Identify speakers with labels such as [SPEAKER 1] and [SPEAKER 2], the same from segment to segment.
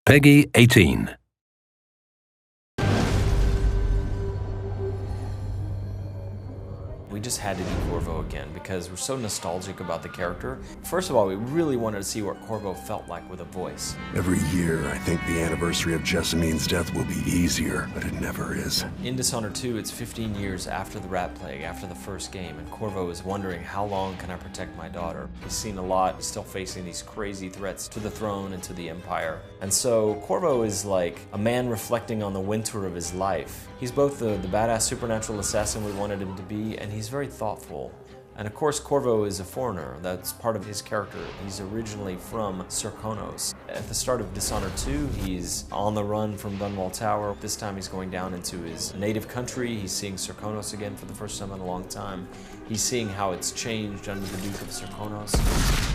[SPEAKER 1] PEGI 18.
[SPEAKER 2] We just had to do Corvo again because we're so nostalgic about the character. First of all, we really wanted to see what Corvo felt like with a voice.
[SPEAKER 3] Every year, I think the anniversary of Jessamine's death will be easier, but it never is.
[SPEAKER 2] In Dishonored 2, it's 15 years after the rat plague, after the first game, and Corvo is wondering, how long can I protect my daughter? He's seen a lot, he's still facing these crazy threats to the throne and to the Empire. And so Corvo is like a man reflecting on the winter of his life. He's both the badass supernatural assassin we wanted him to be, and he's very thoughtful. And of course, Corvo is a foreigner. That's part of his character. He's originally from Serkonos. At the start of Dishonored 2, he's on the run from Dunwall Tower. This time he's going down into his native country. He's seeing Serkonos again for the first time in a long time. He's seeing how it's changed under the Duke of Serkonos.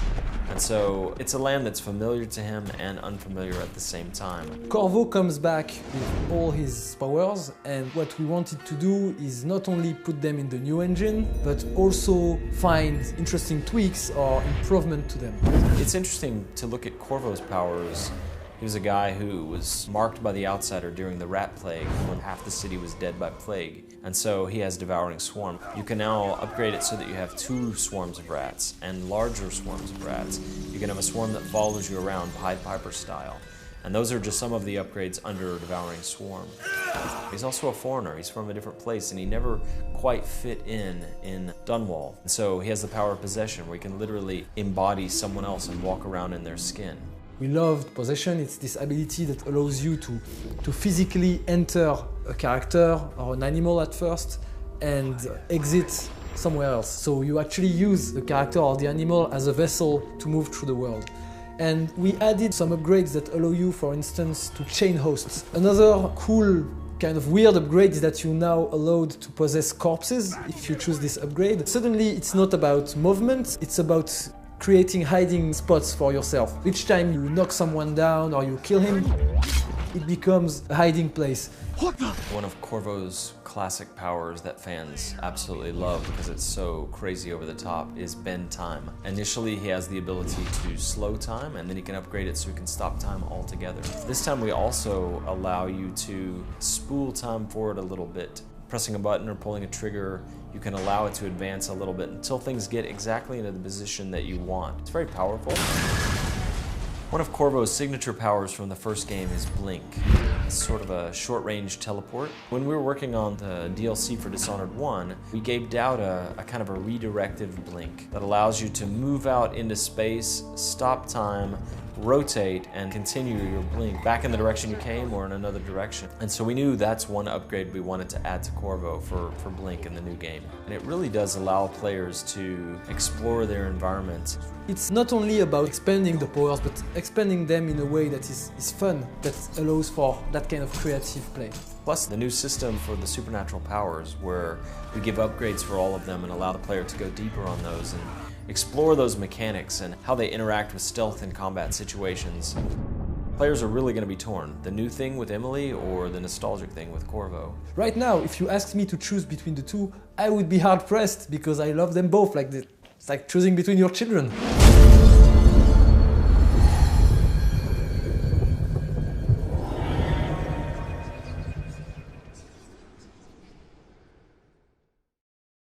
[SPEAKER 2] And so it's a land that's familiar to him and unfamiliar at the same time.
[SPEAKER 4] Corvo comes back with all his powers, and what we wanted to do is not only put them in the new engine, but also find interesting tweaks or improvement to them.
[SPEAKER 2] It's interesting to look at Corvo's powers. He was a guy who was marked by the outsider during the rat plague when half the city was dead by plague. And so he has Devouring Swarm. You can now upgrade it so that you have 2 swarms of rats and larger swarms of rats. You can have a swarm that follows you around, Pied Piper style. And those are just some of the upgrades under Devouring Swarm. He's also a foreigner. He's from a different place, and he never quite fit in Dunwall. And so he has the power of possession, where he can literally embody someone else and walk around in their skin.
[SPEAKER 4] We loved possession. It's this ability that allows you to physically enter a character or an animal at first and exit somewhere else. So you actually use the character or the animal as a vessel to move through the world. And we added some upgrades that allow you, for instance, to chain hosts. Another cool kind of weird upgrade is that you're now allowed to possess corpses if you choose this upgrade. Suddenly it's not about movement, it's about creating hiding spots for yourself. Each time you knock someone down or you kill him, it becomes a hiding place.
[SPEAKER 2] One of Corvo's classic powers that fans absolutely love because it's so crazy over the top is bend time. Initially, he has the ability to slow time, and then he can upgrade it so he can stop time altogether. This time we also allow you to spool time forward a little bit. Pressing a button or pulling a trigger, you can allow it to advance a little bit until things get exactly into the position that you want. It's very powerful. One of Corvo's signature powers from the first game is Blink. It's sort of a short-range teleport. When we were working on the DLC for Dishonored 1, we gave Dowd a kind of a redirective blink that allows you to move out into space, stop time, rotate, and continue your blink back in the direction you came or in another direction. And so we knew that's one upgrade we wanted to add to Corvo for Blink in the new game. And it really does allow players to explore their environment.
[SPEAKER 4] It's not only about expanding the powers, but expanding them in a way that is fun, that allows for that kind of creative play.
[SPEAKER 2] Plus the new system for the supernatural powers, where we give upgrades for all of them and allow the player to go deeper on those and explore those mechanics and how they interact with stealth and combat situations. Players are really going to be torn. The new thing with Emily or the nostalgic thing with Corvo.
[SPEAKER 4] Right now, if you asked me to choose between the two, I would be hard-pressed because I love them both. It's like choosing between your children.